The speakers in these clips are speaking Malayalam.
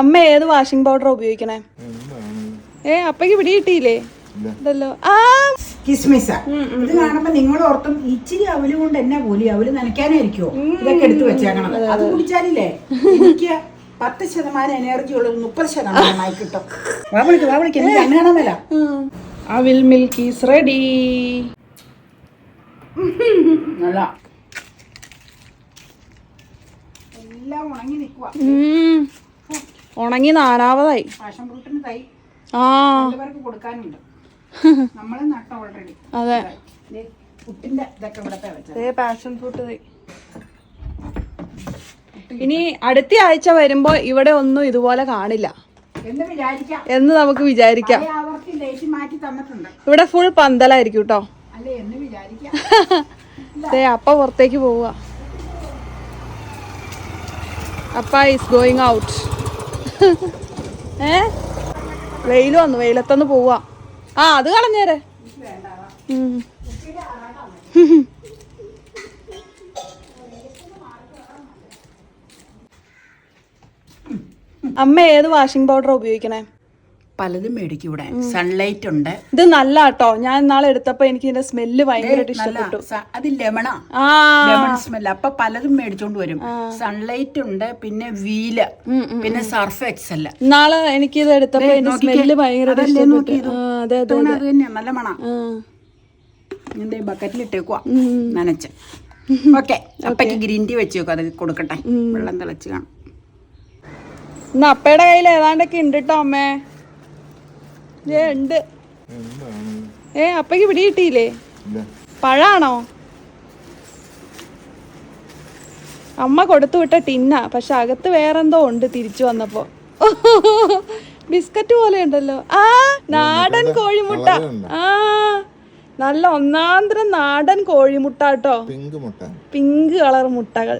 അമ്മ ഏത് വാഷിംഗ് പൗഡർ ഉപയോഗിക്കണേ? അപ്പക്ക് പിടി കിട്ടിയില്ലേ? ഇതല്ലോ കിസ്മിസ. ഇത് കാണുമ്പോ നിങ്ങൾ ഓർത്തും ഇച്ചിരി അവല് കൊണ്ട് എന്നാ പോലും അവല് നനയ്ക്കാനായിരിക്കുമോ ഇതൊക്കെ എടുത്തു വെച്ചേക്കണത്. അത് കുടിച്ചാലില്ലേ എനിക്ക് 10% എനർജി ഉള്ളത് 30% കിട്ടും. വാവിളിക്ക് എനിക്ക് കണ്ണു കാണാമല്ല. അവിൽ മിൽക്ക് ഈസ് റെഡി. നല്ല എല്ലാം ഉണങ്ങി നിൽക്കുക. ഉണങ്ങി നാലാവതായി. പാഷൻ ഫ്രൂട്ടിന് തൈ പേർക്ക് കൊടുക്കാനുണ്ട്. നമ്മള് നട്ട ഓൾറെഡി. അതെ, പുട്ടിന്റെ ഇതൊക്കെ ഇവിടത്തെ വെച്ചത് പാഷൻ ഫ്രൂട്ട് തൈ. ഇനി അടുത്ത ആഴ്ച വരുമ്പോ ഇവിടെ ഒന്നും ഇതുപോലെ കാണില്ല എന്ന് നമുക്ക് വിചാരിക്കാം. ഇവിടെ ഫുൾ പന്തലായിരിക്കും കേട്ടോ. അപ്പ പുറത്തേക്ക് പോവുക. അപ്പ ഈസ് ഗോയിങ് ഔട്ട്. വെയില് വന്നു, വെയിലത്തൊന്ന് പോവാ. അത് കളഞ്ഞേരെ. അമ്മ ഏത് വാഷിംഗ് പൗഡർ ഉപയോഗിക്കണേ? പലതും മേടിക്കും ഇവിടെ. സൺലൈറ്റ് ഉണ്ട്. ഇത് നല്ല കേട്ടോ. ഞാൻ നാളെ എടുത്തപ്പോ എനിക്ക് ഇതിന്റെ സ്മെല്ല് ഭയങ്കരമായിട്ട് ഇഷ്ടപ്പെട്ടു. അത് ലെമൺ സ്മെല്ല്. അപ്പൊ പലതും മേടിച്ചോണ്ട് വരും. സൺലൈറ്റ് ഉണ്ട്, പിന്നെ വീല്, പിന്നെ സർഫ് എക്സൽ. നാളെ എനിക്ക് ഇത് എടുത്തപ്പോ ഇതിന്റെ സ്മെല്ല് ഭയങ്കരമായിട്ട് ഇഷ്ടപ്പെട്ടു. അത് തന്നെയാ, നല്ല മണം. എന്റെ ബക്കറ്റിൽ ഇട്ടേക്കുവാ നനച്ച്. ഓക്കെ, അപ്പക്ക് ഗ്രീൻ ടീ വെച്ച് നോക്കാം. അത് കൊടുക്കട്ടെ, വെള്ളം തിളച്ച് കാണും. ഇന്ന് അപ്പയുടെ കയ്യിൽ ഏതാണ്ടൊക്കെ ഉണ്ട് കേട്ടോ അമ്മേ. ഉണ്ട്. അപ്പക്ക് പിടി കിട്ടിയില്ലേ? പഴാണോ? അമ്മ കൊടുത്തു വിട്ട ടിന്ന, പക്ഷെ അകത്ത് വേറെന്തോ ഉണ്ട്. തിരിച്ചു വന്നപ്പോ ബിസ്ക്കറ്റ് പോലെ ഉണ്ടല്ലോ. നാടൻ കോഴിമുട്ട. നല്ല ഒന്നാന്തരം നാടൻ കോഴിമുട്ട കേട്ടോ. പിങ്ക് കളർ മുട്ടകൾ.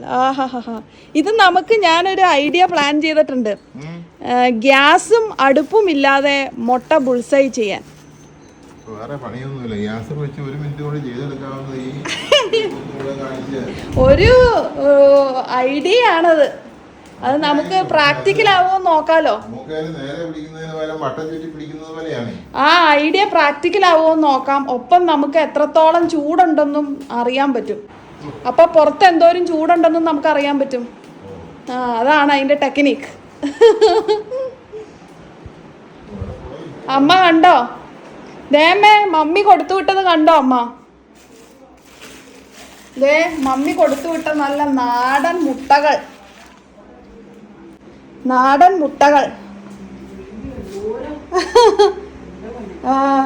ഇത് നമുക്ക് ഞാനൊരു ഐഡിയ പ്ലാൻ ചെയ്തിട്ടുണ്ട്. ഗ്യാസും അടുപ്പും ഇല്ലാതെ മുട്ട ബുൾസൈ ചെയ്യാൻ. ഒരു ഐഡിയ ആണത്. അത് നമുക്ക് പ്രാക്ടിക്കൽ ആവുമോ നോക്കാലോ. ആ ഐഡിയ പ്രാക്ടിക്കൽ ആവുമോ നോക്കാം. ഒപ്പം നമുക്ക് എത്രത്തോളം ചൂടുണ്ടെന്നും അറിയാൻ പറ്റും. അപ്പൊ പുറത്ത് എന്തോരം ചൂടുണ്ടെന്നും നമുക്ക് അറിയാൻ പറ്റും. അതാണ് അതിന്റെ ടെക്നിക്ക്. അമ്മ കണ്ടോ? ദേമേ മമ്മി കൊടുത്തു വിട്ടത് കണ്ടോ അമ്മ? ദേ മമ്മി കൊടുത്തു വിട്ട നല്ല നാടൻ മുട്ടകൾ.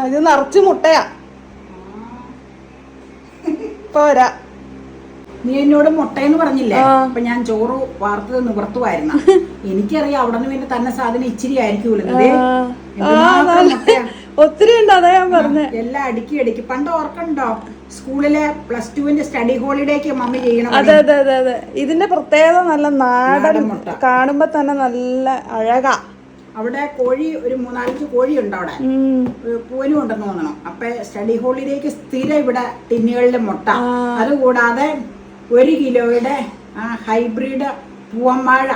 ഇത് നിറച്ച് മുട്ടയാ. പോരാ. നീ എന്നോട് മുട്ടയെന്ന് പറഞ്ഞില്ലേ? അപ്പൊ ഞാൻ ചോറ് വാർത്തത് നിവർത്തുവായിരുന്നു. എനിക്കറിയാം അവിടെ നിന്ന് പിന്നെ തന്നെ സാധനം ഇച്ചിരി ആയിരിക്കൂലേ. ഒത്തിരി ഉണ്ട്. അതാ ഞാൻ പറഞ്ഞ എല്ലാം അടുക്കി. പണ്ട് ഓർക്കണ്ടോ സ്കൂളിലെ +2 സ്റ്റഡി ഹോളിഡേക്ക് മമ്മി ചെയ്യണം. അതെ അതെ അതെ അതെ. ഇതിന്റെ പ്രത്യേകത നല്ല നാടൻ മുട്ട. കാണുമ്പോ തന്നെ നല്ല അഴകാ. അവിടെ കോഴി ഒരു 3-4 കോഴി ഉണ്ട് അവിടെ. പൂവനും ഉണ്ടെന്ന് തോന്നണം. അപ്പൊ സ്റ്റഡി ഹോളിഡേക്ക് സ്ഥിരം ഇവിടെ ടിന്നുകളിലെ മുട്ട. അതുകൂടാതെ 1 കിലോയുടെ ഹൈബ്രിഡ് പൂവമ്മാഴ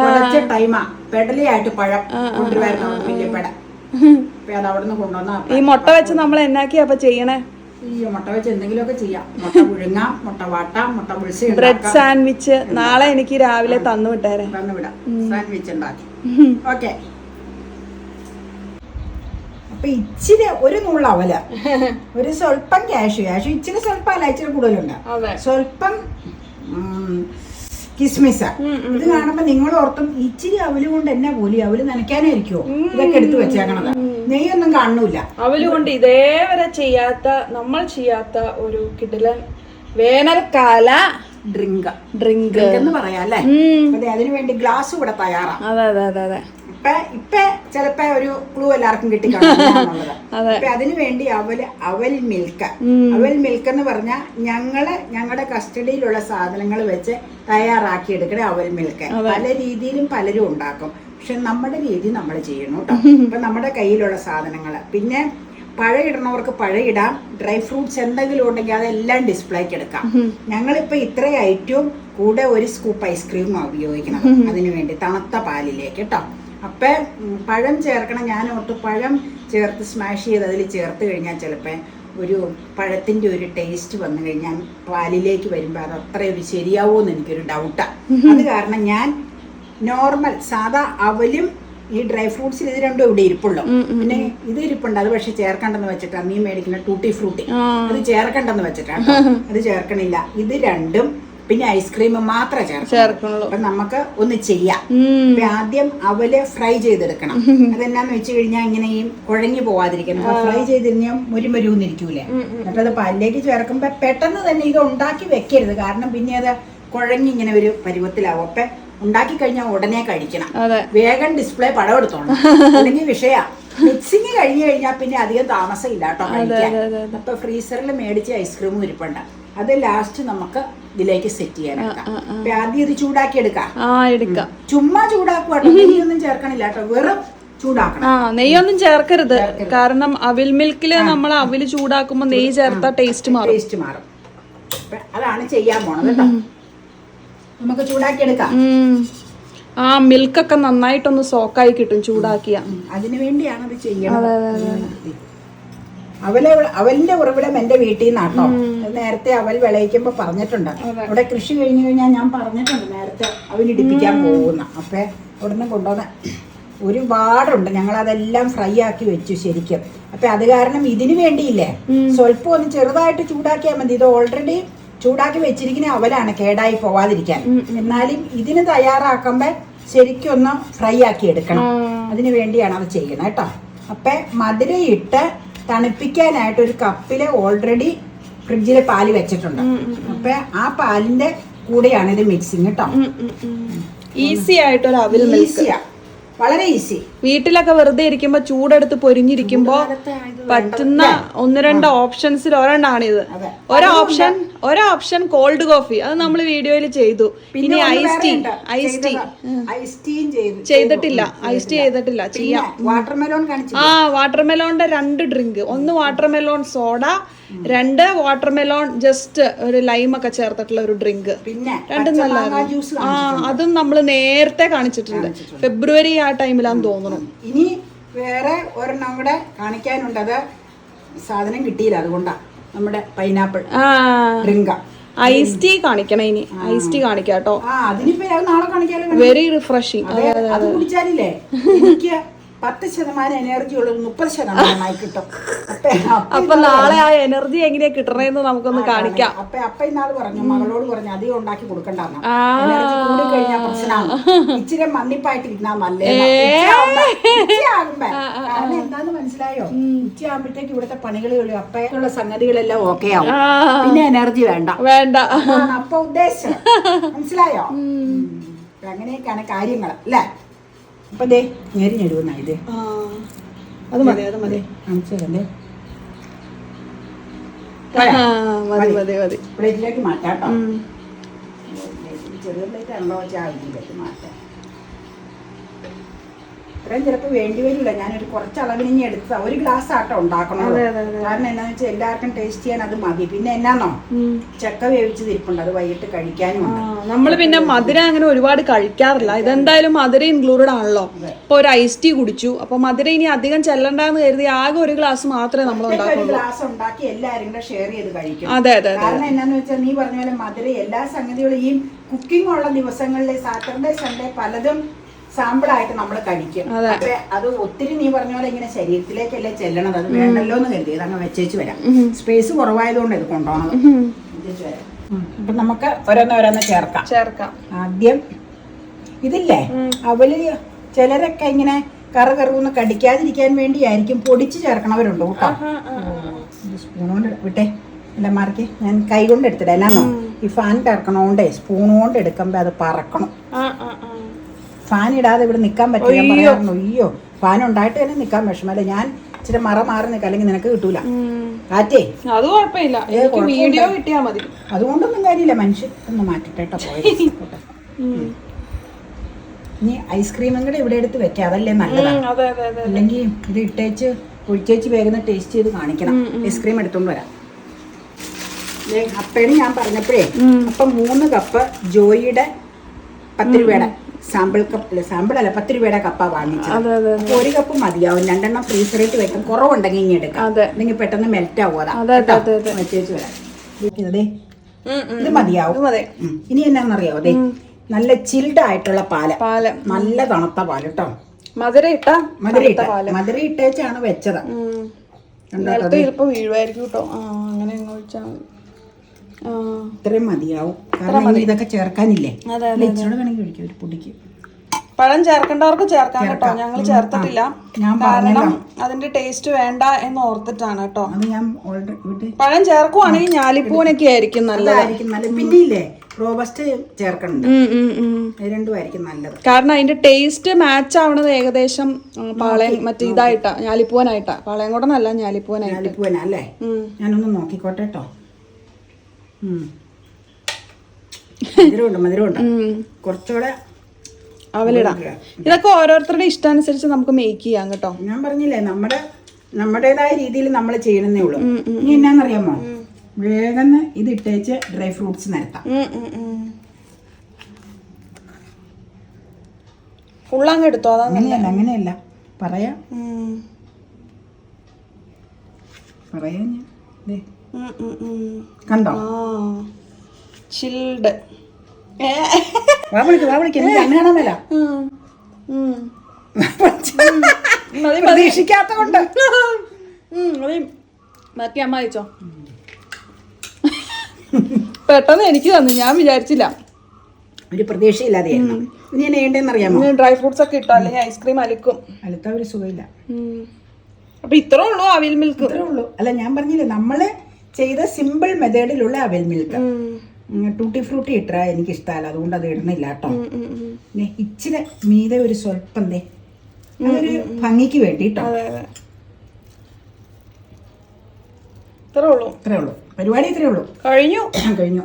കുറച്ച ടൈമാ പെടലിയായിട്ട് പഴം കൊണ്ടുവരുന്നു. വലിയ പെട. അപ്പൊ അത് അവിടെ നിന്ന് കൊണ്ടുവന്ന ഈ മുട്ട വെച്ച് നമ്മൾ എന്നാക്കിയാ അപ്പൊ ചെയ്യണേ? ഈ മുട്ട വെച്ച് എന്തെങ്കിലുമൊക്കെ ചെയ്യാം. മുട്ട പുഴുങ്ങാം, മുട്ട വാട്ടാം, മുട്ട ബുൾസൈ, ബ്രെഡ് സാൻഡ്വിച്ച്. നാളെ എനിക്ക് രാവിലെ തന്നുവിട്ടേരെ. തന്നുവിടാം. സാൻഡ്വിച്ച് ഉണ്ടാക്കി. ഓക്കെ. അപ്പൊ ഇച്ചിരി ഒരു നുള്ള അവല, ഒരു സ്വല്പം ക്യാഷ് ഇച്ചിരി സ്വല്പം അല്ല, ഇച്ചിരി കൂടുതലുണ്ട്. സ്വല്പം കിസ്മിസ. ഇത് കാണുമ്പോ നിങ്ങൾ ഓർത്തും ഇച്ചിരി അവല് കൊണ്ട് എന്നാ പോലും അവല് നനയ്ക്കാനായിരിക്കുമോ ഇതൊക്കെ എടുത്തു വെച്ചേക്കണത്. നെയ്യൊന്നും കാണൂല. അവല് കൊണ്ട് ഇതേവരെ നമ്മൾ ചെയ്യാത്ത ഒരു കിടിലൻ വേനൽക്കാല ഡ്രിങ്ക് എന്ന് പറയാം അല്ലേ. അതെ, അതിനു വേണ്ടി ഗ്ലാസ് ഇവിടെ തയ്യാറാണ്. അതെ അതെ അതെ അതെ. ഇപ്പൊ ചിലപ്പോ ഒരു ക്ലൂ എല്ലാവർക്കും കിട്ടിക്കാണുള്ളത്. അപ്പൊ അതിനു വേണ്ടി അവൽ മിൽക്ക് എന്ന് പറഞ്ഞാൽ ഞങ്ങളുടെ കസ്റ്റഡിയിലുള്ള സാധനങ്ങൾ വെച്ച് തയ്യാറാക്കി എടുക്കണ അവൽ മിൽക്ക്. പല രീതിയിലും പലരും ഉണ്ടാക്കും. പക്ഷെ നമ്മുടെ രീതി നമ്മൾ ചെയ്യണം കേട്ടോ. ഇപ്പൊ നമ്മുടെ കയ്യിലുള്ള സാധനങ്ങൾ, പിന്നെ പഴയിടണവർക്ക് പഴയിടാം. ഡ്രൈ ഫ്രൂട്ട്സ് എന്തെങ്കിലും ഉണ്ടെങ്കിൽ അതെല്ലാം ഡിസ്പ്ലേക്ക് എടുക്കാം. ഞങ്ങളിപ്പോ ഇത്ര ഐറ്റവും കൂടെ 1 സ്കൂപ്പ് ഐസ്ക്രീമും ഉപയോഗിക്കണം അതിനു വേണ്ടി, തണുത്ത പാലിലേക്ക് കേട്ടോ. അപ്പം പഴം ചേർക്കണം. ഞാൻ ഓർത്ത് പഴം ചേർത്ത് സ്മാഷ് ചെയ്ത് അതിൽ ചേർത്ത് കഴിഞ്ഞാൽ ചിലപ്പോൾ ഒരു പഴത്തിൻ്റെ ഒരു ടേസ്റ്റ് വന്നു കഴിഞ്ഞാൽ പാലിലേക്ക് വരുമ്പോൾ അത് അത്ര ഒരു ശരിയാവുമെന്ന് എനിക്കൊരു ഡൗട്ടാണ്. അത് കാരണം ഞാൻ നോർമൽ സാധാ അവലും ഈ ഡ്രൈ ഫ്രൂട്ട്സിൽ ഇത് രണ്ടും ഇവിടെ ഇരിപ്പുള്ളൂ. പിന്നെ ഇത് ഇരിപ്പുണ്ട്, അത് പക്ഷെ ചേർക്കണ്ടെന്ന് വെച്ചിട്ടാണ് നീ മേടിക്കുന്ന ടൂട്ടി ഫ്രൂട്ടി, അത് ചേർക്കണ്ടെന്ന് വെച്ചിട്ടാണ്, അത് ചേർക്കണില്ല. ഇത് രണ്ടും പിന്നെ ഐസ്ക്രീം മാത്രമേ ചേർക്കുള്ളൂ. അപ്പൊ നമുക്ക് ഒന്ന് ചെയ്യാം. ആദ്യം അവല് ഫ്രൈ ചെയ്തെടുക്കണം. അതെന്നാന്ന് വെച്ച് കഴിഞ്ഞാൽ ഇങ്ങനെ ഈ കുഴഞ്ഞു പോവാതിരിക്കണം. ഫ്രൈ ചെയ്തിരുന്നാൽ മുരുമരുന്നിരിക്കൂലേ. എന്നിട്ട് അത് പാലിലേക്ക് ചേർക്കുമ്പോ പെട്ടെന്ന് തന്നെ ഇത് ഉണ്ടാക്കി വെക്കരുത്, കാരണം പിന്നെ അത് കുഴഞ്ഞിങ്ങനെ ഒരു പരുവത്തിലാവും. അപ്പൊ ഉണ്ടാക്കി കഴിഞ്ഞാൽ ഉടനെ കഴിക്കണം. വേഗം ഡിസ്പ്ലേ പടം എടുത്തോണം, അല്ലെങ്കിൽ വിഷയ. മിക്സിങ് കഴിഞ്ഞു കഴിഞ്ഞാൽ പിന്നെ അധികം താമസമില്ല കേട്ടോ കഴിക്കാൻ. അപ്പൊ ഫ്രീസറിൽ മേടിച്ച ഐസ്ക്രീമും ഇരിപ്പുണ്ട്, അത് ലാസ്റ്റ് നമുക്ക് ഇതിലേക്ക് സെറ്റ് ചെയ്യാനെടുക്കാം. അപ്പൊ ആദ്യം ഇത് ചൂടാക്കി എടുക്കാം. ചുമ്മാ ചൂടാക്കുവാട്ടോ, നെയ്യൊന്നും ചേർക്കണില്ല കേട്ടോ, വെറും ചൂടാക്കണം. നെയ്യൊന്നും ചേർക്കരുത്, കാരണം അവിൽ മിൽക്കില് നമ്മൾ അവില് ചൂടാക്കുമ്പോ നെയ്യ് ചേർത്താ ടേസ്റ്റ് മാറും. അപ്പൊ അതാണ് ചെയ്യാൻ പോണത് കേട്ടോ. നമുക്ക് ചൂടാക്കി എടുക്കാം. ആ മിൽക്കൊക്കെ നന്നായിട്ടൊന്ന് സോക്കായി കിട്ടും ചൂടാക്കിയ. അതിനു വേണ്ടിയാണ് അത് ചെയ്യണത്. അവലിന്റെ ഉറവിടം എന്റെ വീട്ടിൽ നിന്നാട്ടോ. നേരത്തെ അവൽ വിളയിക്കുമ്പോ പറഞ്ഞിട്ടുണ്ട്. അവിടെ കൃഷി കഴിഞ്ഞു കഴിഞ്ഞാൽ ഞാൻ പറഞ്ഞിട്ടുണ്ട് നേരത്തെ അവലിടിപ്പിക്കാൻ പോകുന്ന. അപ്പൊ അവിടുന്ന് കൊണ്ടുവന്ന ഒരുപാടുണ്ട്. ഞങ്ങൾ അതെല്ലാം ഫ്രൈ ആക്കി വെച്ചു ശരിക്കും. അപ്പൊ അത് കാരണം ഇതിനു വേണ്ടിയില്ലേ സ്വല്പം ഒന്ന് ചെറുതായിട്ട് ചൂടാക്കിയാൽ മതി. ഇത് ഓൾറെഡി ചൂടാക്കി വെച്ചിരിക്കുന്ന അവലാണ്, കേടായി പോവാതിരിക്കാൻ. എന്നാലും ഇതിന് തയ്യാറാക്കുമ്പോ ശരിക്കും ഒന്ന് ഫ്രൈ ആക്കി എടുക്കണം. അതിനു വേണ്ടിയാണ് അത് ചെയ്യണം കേട്ടോ. അപ്പൊ മധുരയിട്ട് തണുപ്പിക്കാനായിട്ട് ഒരു കപ്പില് ഓൾറെഡി ഫ്രിഡ്ജില് പാല് വെച്ചിട്ടുണ്ട്. അപ്പൊ ആ പാലിന്റെ കൂടെയാണ് ഇത് മിക്സിങ് കേട്ടോ. ഈസി ആയിട്ടൊരു അവിൽ ഈസിയാ, വളരെ ഈസി. വീട്ടിലൊക്കെ വെറുതെ ഇരിക്കുമ്പോ ചൂടെടുത്ത് പൊരിഞ്ഞിരിക്കുമ്പോ പറ്റുന്ന ഒന്ന് രണ്ട് ഓപ്ഷൻസിൽ ഒരെണ്ണാണിത്. ഒരോപ്ഷൻ കോൾഡ് കോഫി, അത് നമ്മൾ വീഡിയോയിൽ ചെയ്തു. ഇനി ഐസ് ടീ ചെയ്തിട്ടില്ല, ചെയ്യാം. വാട്ടർമെലോണിന്റെ 2 drink, 1 watermelon soda, 2 watermelon just ഒരു ലൈമൊക്കെ ചേർത്തിട്ടുള്ള ഒരു ഡ്രിങ്ക്. രണ്ടും നല്ലതാണ്. അതും നമ്മൾ നേരത്തെ കാണിച്ചിട്ടുണ്ട്, ഫെബ്രുവരി ആ ടൈമിലാന്ന് തോന്നുന്നു. ഇനി വേറെ ഒരെണ്ണം കൂടെ കാണിക്കാനുണ്ട്. അത് സാധനം കിട്ടിയില്ല, അതുകൊണ്ടാ നമ്മുടെ പൈനാപ്പിൾ ഡ്രിങ്ക. ഐസ് ടീ കാണിക്കണം. ഇനി ഐസ് ടീ കാണിക്കാട്ടോ. അതിനിപ്പോ നാളെ കാണിക്കാലോ. Very refreshing. അത് കുടിച്ചാലില്ലേ എനിക്ക് 10% എനർജി ഉള്ളത് 30% കിട്ടും. അപ്പൊ നാളെ ആ എനർജി എങ്ങനെയാ കിട്ടണേന്ന് നമുക്കൊന്ന് കാണിക്കാം. അപ്പൊ ഇന്നാള് പറഞ്ഞു, മകളോട് പറഞ്ഞു അധികം ഉണ്ടാക്കി കൊടുക്കണ്ടെന്ന്. എനർജി കൂടി കഴിഞ്ഞാൽ പ്രശ്നമാണ്. ഇച്ചിരി മന്നിപ്പായിട്ടിരിക്കുന്ന നല്ലത്. കാരണം എന്താന്ന് മനസ്സിലായോ? ഉച്ചയാകുമ്പോഴത്തേക്ക് ഇവിടുത്തെ പണികളുകളും അപ്പയുള്ള സംഗതികളെല്ലാം ഓക്കെ ആവും. പിന്നെ എനർജി വേണ്ട. അപ്പൊ ഉദ്ദേശം മനസ്സിലായോ? അങ്ങനെയൊക്കെയാണ് കാര്യങ്ങൾ അല്ലേ. അപ്പൊ ദേ ഞെരിഞ്ഞെടുക്കുന്ന ഇത് അത് മതി കാണിച്ചതല്ലേ. പ്ലേറ്റിലേക്ക് മാറ്റാട്ടോ. ചെറിയ പ്ലേറ്റ് ആണല്ലോ വെച്ചാൽ ഇതിലേക്ക് മാറ്റാം. ഇത്രയും ചിലപ്പോൾ വേണ്ടി വരില്ല. ഞാനൊരു കുറച്ച് അളവിന് ഇനി എടുത്താ 1 ഗ്ലാസ് ആട്ടോ ഉണ്ടാക്കണം. കാരണം എന്താന്ന് വെച്ചാൽ എല്ലാവർക്കും ടേസ്റ്റ് ചെയ്യാൻ അത് മതി. പിന്നെ എന്നാന്നോ ചക്ക വേവിച്ചത് ഇരിപ്പുണ്ട്, അത് വൈകിട്ട് കഴിക്കാനും. നമ്മള് പിന്നെ മധുരം അങ്ങനെ ഒരുപാട് കഴിക്കാറില്ല. ഇതെന്തായാലും മധുരം ഇൻക്ലൂഡഡ് ആണല്ലോ. ഇപ്പൊ ഒരു ഐസ് ടീ കുടിച്ചു, അപ്പൊ മധുരം ഇനി അധികം ചെല്ലണ്ടെന്ന് കരുതി ആകെ 1 ഗ്ലാസ് മാത്രമേ നമ്മൾ ഉണ്ടാക്കുള്ളൂ. ഗ്ലാസ് ഉണ്ടാക്കി എല്ലാവരും കൂടെ ഷെയർ ചെയ്ത് കഴിക്കും. അതെ. കാരണം എന്നാന്ന് വെച്ചാൽ നീ പറഞ്ഞ പോലെ മധുരം എല്ലാ സംഗതികളും ഈ കുക്കിംഗ് ഉള്ള ദിവസങ്ങളിൽ സാറ്റർഡേ സൺഡേ പലതും സാമ്പിളായിട്ട് നമ്മൾ കഴിക്കും. അത് ഒത്തിരി നീ പറഞ്ഞ പോലെ ഇങ്ങനെ ശരീരത്തിലേക്കല്ലേ ചെല്ലണത്, അത് വേണ്ടല്ലോ എന്ന് കരുതി അങ്ങ് വെച്ചേച്ച് വരാം. സ്പേസ് കുറവായതുകൊണ്ട് ഇത് കൊണ്ടുപോകണം. അപ്പൊ നമുക്ക് ഓരോന്ന് ചേർക്കാം. ആദ്യം ഇതില്ലേ അവല് ചിലരൊക്കെ ഇങ്ങനെ കറുകറുന്ന് കടിക്കാതിരിക്കാൻ വേണ്ടിയായിരിക്കും പൊടിച്ച് ചേർക്കണവരുണ്ട് കേട്ടോ. സ്പൂൺ കൊണ്ട് വിട്ടെ അല്ല മാർക്ക്, ഞാൻ കൈ കൊണ്ട് എടുത്തിട. എന്നാന്നോ ഈ ഫാൻ കറക്കണോണ്ടേ സ്പൂൺ കൊണ്ട് എടുക്കുമ്പോ അത് പറക്കണം. ഫാൻ ഇടാതെ ഇവിടെ നിൽക്കാൻ പറ്റില്ല. പറയാറുണ്ട് അയ്യോ ഫാൻ ഉണ്ടായിട്ട് തന്നെ നിൽക്കാൻ വിഷമല്ല. ഞാൻ ഇച്ചിരി മാറി നിൽക്കാം, അല്ലെങ്കിൽ നിനക്ക് കിട്ടൂല കാറ്റേ. അത് കുഴപ്പമില്ല, വീഡിയോ കിട്ടിയാ മതി. അതുകൊണ്ടൊന്നും കാര്യമില്ല. മനുഷ്യൻ ഒന്ന് മാറ്റിട്ടോ പോയി. ഇനി ഐസ്ക്രീമും കൂടെ ഇവിടെ എടുത്ത് വെക്കാം, അതല്ലേ നല്ലതാണ്. അല്ലെങ്കിൽ ഇത് ഇട്ടേച്ച് ഒഴിച്ചേച്ച് വേഗം ടേസ്റ്റ് ചെയ്ത് കാണിക്കണം. ഐസ്ക്രീം എടുത്തോണ്ട് വരാം. അപ്പേണ് ഞാൻ പറഞ്ഞപ്പോഴേ, അപ്പം 3 കപ്പ് ജോയിയുടെ 10 രൂപയുടെ സാമ്പിൾ കപ്പ്, സാമ്പിൾ അല്ല, 10 രൂപയുടെ കപ്പാ വാങ്ങിച്ചത്. അതെ അതെ അപ്പൊ 1 കപ്പ് മതിയാവും. 2 ഫ്രീസറിട്ട് വെക്കും. കുറവുണ്ടെങ്കിൽ ഇനി എടുക്കാം. അതെ. അല്ലെങ്കിൽ പെട്ടെന്ന് മെൽറ്റ് ആവും. അതെ അതെ അതെ അതെ. വെച്ചേച്ച് വരാം. ഇത് മതിയാവും. ഇനി എന്നാന്നറിയാവോ, അതെ നല്ല ചിൽഡ് ആയിട്ടുള്ള പാല്, നല്ല തണുത്ത പാല് കേട്ടോ. മധുര ഇട്ടേച്ചാണ് വെച്ചത്. ചിലപ്പോ വീഴുമായിരിക്കും കേട്ടോ. അങ്ങനെ ഒഴിച്ചാൽ ഇത്രയും മതിയാവും. കാരണം ഇനി ഇതൊക്കെ ചേർക്കാനില്ലേ. ഇച്ചിരി വേണമെങ്കിൽ ഒഴിക്കും ഒരു പൊടിക്ക്. പഴം ചേർക്കേണ്ടവർക്ക് ചേർക്കാം കേട്ടോ. ഞങ്ങൾ ചേർത്തിട്ടില്ല, കാരണം അതിന്റെ ടേസ്റ്റ് വേണ്ട എന്ന് ഓർത്തിട്ടാണ് കേട്ടോ. പഴം ചേർക്കുവാണെങ്കിൽ ഞാലിപ്പൂനൊക്കെ ആയിരിക്കും നല്ലതായിരിക്കും. പിന്നെ ഇല്ലേ റോബസ്റ്റ് ചേർക്കണുണ്ട്. രണ്ടുമായിരിക്കും നല്ലത്. കാരണം അതിന്റെ ടേസ്റ്റ് മാച്ച് ആവണത് ഏകദേശം പാളയം മറ്റേ ഇതായിട്ടാ, ഞാലിപ്പൂവനായിട്ടാ. പാളയംകോടനല്ല, ഞാലിപ്പൂവനായിട്ട്. അല്ലേ? ഞാനൊന്ന് നോക്കിക്കോട്ടെ കേട്ടോ. മധുരമുണ്ട്. കുറച്ചുകൂടെ അവലിടാം. ഇതൊക്കെ ഓരോരുത്തരുടെ ഇഷ്ടാനുസരിച്ച് നമുക്ക് മേക്ക് ചെയ്യാം കേട്ടോ. ഞാൻ പറഞ്ഞില്ലേ നമ്മുടേതായ രീതിയിൽ നമ്മൾ ചെയ്യണമെന്നേ ഉള്ളൂ. ഇനി എന്നാന്നറിയാമോ, വേഗം ഇത് ഇട്ടേച്ച് ഡ്രൈ ഫ്രൂട്ട്സ് നിരത്താം. ഫുള്ളങ്ങ് എടുത്തോ? അങ്ങനെയല്ല പറയാ കണ്ടോ? ചിൽഡ് പ്രതീക്ഷിക്കാത്ത കൊണ്ട് മറ്റേ അമ്മ അയച്ചോ. പെട്ടെന്ന് എനിക്ക് തന്നു, ഞാൻ വിചാരിച്ചില്ല. ഒരു പ്രതീക്ഷയില്ലാതെ ഇനി ഞാൻ വേണ്ടെന്നറിയാമോ, ഡ്രൈ ഫ്രൂട്ട്സ് ഒക്കെ ഇട്ടോ, അല്ലെങ്കിൽ ഐസ്ക്രീം അലുത്ത ഒരു സുഖമില്ല. അപ്പൊ ഇത്രേ ഉള്ളൂ അവിൽ മിൽക്ക്. ഇത്രേ ഉള്ളൂ. അല്ല, ഞാൻ പറഞ്ഞില്ലേ നമ്മള് ചെയ്ത സിമ്പിൾ മെത്തേഡിലുള്ള അവിൽ മിൽക്ക്. ടൂട്ടി ഫ്രൂട്ടി ഇട്ടാ എനിക്ക് ഇഷ്ടമല്ല, അതുകൊണ്ട് അത് ഇടുന്നില്ല കേട്ടോ. ഇച്ചിരി മീതെ ഒരു സ്വല്പം അതൊരു ഭംഗിക്ക് വേണ്ടിട്ടോ. ഇത്രേ ഉള്ളൂ. പരിപാടി ഇത്രേ ഉള്ളൂ. കഴിഞ്ഞു.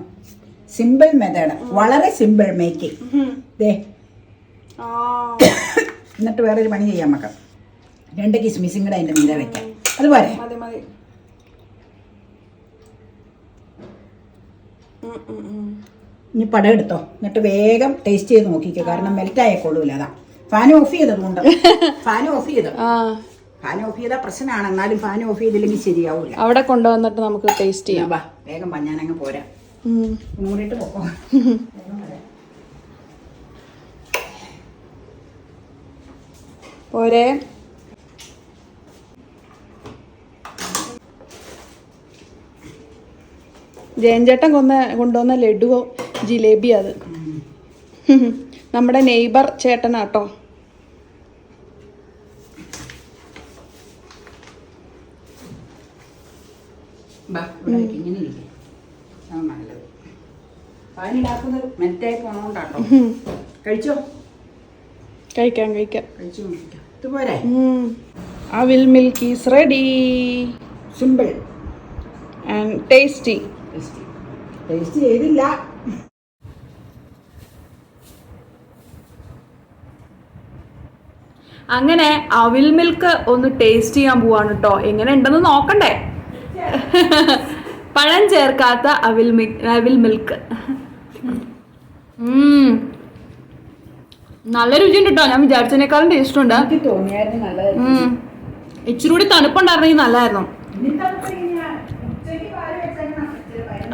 സിമ്പിൾ മെത്തേഡ്, വളരെ സിമ്പിൾ മേക്കിംഗ്. എന്നിട്ട് വേറൊരു പണി ചെയ്യാൻ നമുക്ക് 2 കിസ്മിസും കൂടെ അതിന്റെ മീതെ വെക്കാം. അതുപോലെ ഇനി പടം എടുത്തോ, എന്നിട്ട് വേഗം ടേസ്റ്റ് ചെയ്ത് നോക്കിക്കോ. കാരണം മെൽറ്റ് ആയിക്കൊള്ളൂല. അതാ ഫാൻ ഓഫ് ചെയ്തതുകൊണ്ട്. ഫാൻ ഓഫ് ചെയ്ത പ്രശ്നമാണ്. എന്നാലും ഫാൻ ഓഫ് ചെയ്തില്ലെങ്കിൽ ശരിയാവൂല. അവിടെ കൊണ്ടുവന്നിട്ട് നമുക്ക് ടേസ്റ്റ് ചെയ്യാം. വേഗം ഞാനങ്ങ് പോരാ, മൂടിയിട്ട് പോക്കോ. പോരെ. ജയൻചേട്ടൻ കൊണ്ടുവന്ന ലഡുവോ ജിലേബി, അത് നമ്മുടെ നെയ്ബർ ചേട്ടനാട്ടോ. കഴിക്കാം. അവിൽ milk is ready. Simple and tasty. Taste ചെയ്തില്ല. അങ്ങനെ അവിൽ മിൽക്ക് ഒന്ന് ടേസ്റ്റ് ചെയ്യാൻ പോവാണ് കേട്ടോ. എങ്ങനെ ഉണ്ടെന്ന് നോക്കണ്ടേ. പഴം ചേർക്കാത്ത അവിൽ മിൽക്ക്. നല്ല രുചിയുണ്ട് കേട്ടോ. ഞാൻ വിചാരിച്ചതിനേക്കാളും ടേസ്റ്റ് ഉണ്ട്. ഇച്ചിരി കൂടി തണുപ്പുണ്ടായിരുന്നെങ്കിൽ നല്ലതായിരുന്നു.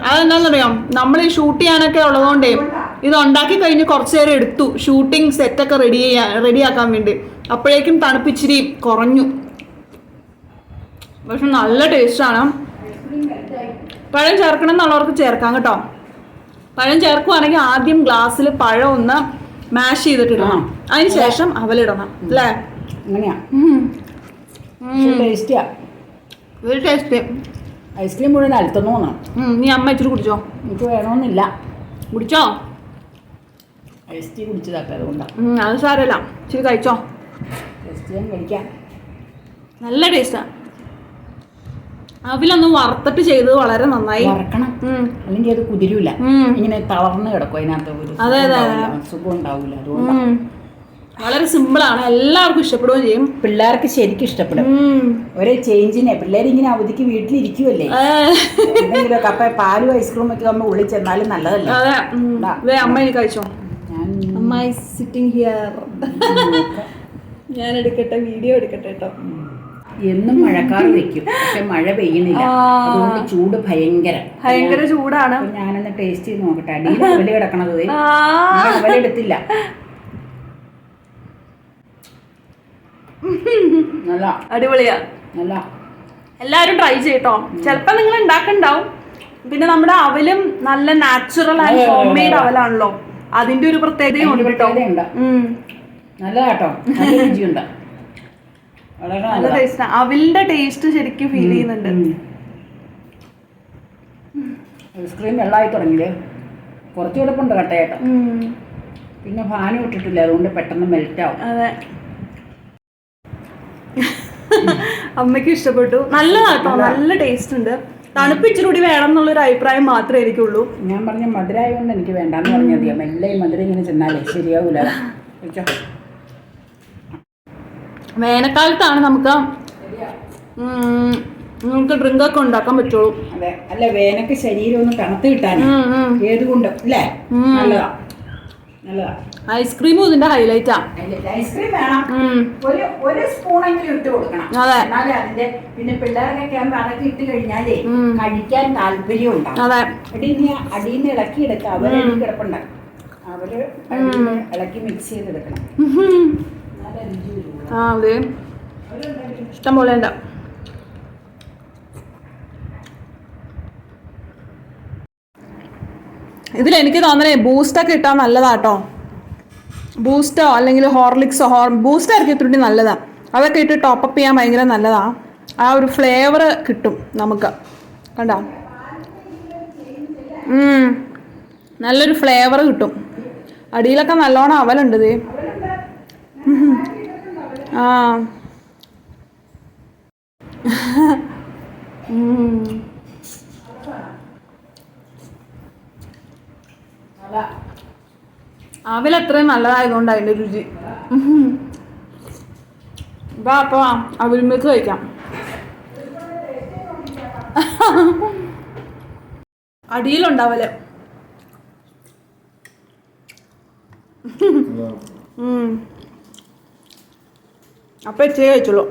അതെന്താണെന്നറിയാം, നമ്മൾ ഈ ഷൂട്ട് ചെയ്യാനൊക്കെ ഉള്ളതുകൊണ്ടേ ഇത് ഉണ്ടാക്കി കഴിഞ്ഞ് കുറച്ചു നേരം എടുത്തു ഷൂട്ടിംഗ് സെറ്റൊക്കെ റെഡിയാക്കാൻ വേണ്ടി. അപ്പോഴേക്കും തണുപ്പിച്ചിരി കുറഞ്ഞു. പക്ഷെ നല്ല ടേസ്റ്റാണ്. പഴം ചേർക്കണം എന്നുള്ളവർക്ക് ചേർക്കാം കേട്ടോ. പഴം ചേർക്കുവാണെങ്കിൽ ആദ്യം ഗ്ലാസ്സിൽ പഴം ഒന്ന് മാഷ് ചെയ്തിട്ടിടണം, അതിന് ശേഷം അവലിടണം അല്ലേ? Very tasty. ഐസ്ക്രീം മുഴുവൻ അലുത്തുന്നു. നീ അമ്മ ഇച്ചിരി കുടിച്ചോ? എനിക്ക് വേണമെന്നില്ല. കുടിച്ചോ? ഐസ് ടീ കുടിച്ചതാട്ടെ, അതുകൊണ്ടാണ്. അത് സാരമില്ല, ഇച്ചിരി കഴിച്ചോ. കഴിക്കാം. നല്ല ടേസ്റ്റാണ്. അവിലൊന്ന് വറുത്തിട്ട് ചെയ്തത് വളരെ നന്നായി. വറക്കണം, അല്ലെങ്കിൽ അത് കുതിരൂല, ഇങ്ങനെ തളർന്ന് കിടക്കും. അതിനകത്ത് ഒരു സുഖം ഉണ്ടാവില്ല. അതുകൊണ്ട് വളരെ സിമ്പിളാണ്, എല്ലാവർക്കും ഇഷ്ടപ്പെടുകയും ചെയ്യും. പിള്ളേർക്ക് ശരിക്കും ഇഷ്ടപ്പെടും. ഒരേ ചേഞ്ചിനെ പിള്ളേർ ഇങ്ങനെ അവധിക്ക് വീട്ടിലിരിക്കുമല്ലേ, എന്തെങ്കിലുമൊക്കെ. അപ്പൊ പാലും ഐസ്ക്രീം ഒക്കെ ആകുമ്പോൾ ഉള്ളിൽ ചെന്നാലും നല്ലതല്ലേ. അതെ, അമ്മ ഇനി കഴിച്ചോ. ഞാൻ അമ്മ ഈസ് സിറ്റിംഗ് ഹിയർ. ഞാൻ എടുക്കട്ടെ, വീഡിയോ എടുക്കട്ടെ കേട്ടോ. എന്നും മഴക്കാർ വെക്കും, പക്ഷെ മഴ പെയ്യണില്ല, അതുകൊണ്ട് ചൂട് ഭയങ്കര ചൂടാണ്. ഞാനൊന്ന് ടേസ്റ്റ് ചെയ്ത് നോക്കട്ടെ. അടിയിൽ അവല് കിടക്കണത് അവലെടുത്തില്ല. നല്ല അടിപൊളിയാ, നല്ല. എല്ലാവരും ട്രൈ ചെയ്യട്ടോ. ചിലപ്പോ നിങ്ങൾ ഉണ്ടാക്കണ്ടാവും. പിന്നെ നമ്മുടെ അവലും നല്ല നാച്ചുറൽ ആൻഡ് ഹോം മെയ്ഡ് അവലാണല്ലോ, അതിന്റെ ഒരു പ്രത്യേകതയും ഉണ്ട് കേട്ടോ. നല്ലതാട്ടോ, നല്ല രുചിയുണ്ട്, നല്ല ടേസ്റ്റ്. അവലിന്റെ ടേസ്റ്റ് ശരിക്കും ഫീൽ ചെയ്യുന്നുണ്ട്. ഐസ്ക്രീം വെള്ളമായി തുടങ്ങിയത് കുറച്ച് എളുപ്പമുണ്ട് കട്ടയായിട്ട്. പിന്നെ ഫാനും ഇട്ടിട്ടില്ല, അതുകൊണ്ട് പെട്ടെന്ന് മെൽറ്റ് ആവും. അതെ, അമ്മയ്ക്ക് ഇഷ്ടപ്പെട്ടു. നല്ലതാട്ടോ, നല്ല ടേസ്റ്റ് ഉണ്ട്. തണുപ്പ് ഇച്ചിരി കൂടി വേണം എന്നുള്ളൊരു അഭിപ്രായം മാത്രമേ എനിക്കുള്ളൂ. ഞാൻ പറഞ്ഞ മധുരമായതുകൊണ്ട് എനിക്ക് വേണ്ടാന്ന് പറഞ്ഞാൽ മതി. മെല്ലെ മധുരം ഇങ്ങനെ ചെന്നാലേ ശരിയാവൂല. വേനൽക്കാലത്താണ് നമുക്ക് ഡ്രിങ്ക് ഒക്കെ ഉണ്ടാക്കാൻ പറ്റുള്ളൂ. അതെ, അല്ല വേനക്ക് ശരീരം ഒന്ന് തണുത്ത് കിട്ടാൻ ഏതുകൊണ്ടും അല്ലേ നല്ലതാ, നല്ലതാ. ഐസ്ക്രീമും ഇതിന്റെ ഹൈലൈറ്റാ. ഐസ്ക്രീം വേണം, ഒരു സ്പൂണെങ്കിലും ഇട്ട് കൊടുക്കണം. അതെ, എന്നാലേ അതിന്റെ, പിന്നെ പിള്ളേർക്കൊക്കെ ആകുമ്പോൾ അതൊക്കെ ഇട്ട് കഴിഞ്ഞാലേ കഴിക്കാൻ താല്പര്യം ഉണ്ടാവും. അതെ, അടിയിൽ ഇളക്കി എടുക്കാം. അവര് കിടപ്പുണ്ട്, അവര് ഇളക്കി മിക്സ് ചെയ്തെടുക്കണം. ആ അതെ, ഇഷ്ടം പോലെ ഉണ്ട്. ഇതിലെനിക്ക് തോന്നണേ ബൂസ്റ്റൊക്കെ ഇട്ടാൽ നല്ലതാട്ടോ. ബൂസ്റ്റോ അല്ലെങ്കിൽ ഹോർലിക്സോ, ബൂസ്റ്റ് ആയിരിക്കും ഇത്തിരി നല്ലതാ. അതൊക്കെ ഇട്ട് ടോപ്പപ്പ് ചെയ്യാൻ ഭയങ്കര നല്ലതാ. ആ ഒരു ഫ്ലേവർ കിട്ടും നമുക്ക്, കണ്ടോ? നല്ലൊരു ഫ്ലേവർ കിട്ടും. അടിയിലൊക്കെ നല്ലോണം അവലുണ്ട്. ഇത് ആ അവൽ അത്രയും നല്ലതായതുകൊണ്ട് അതിൻ്റെ രുചി. അപ്പോൾ അവൽ മിൽക്ക് കഴിക്കാം. അടിയിലുണ്ടാവല്. അപ്പം ഇച്ചിരി കഴിച്ചോളൂ.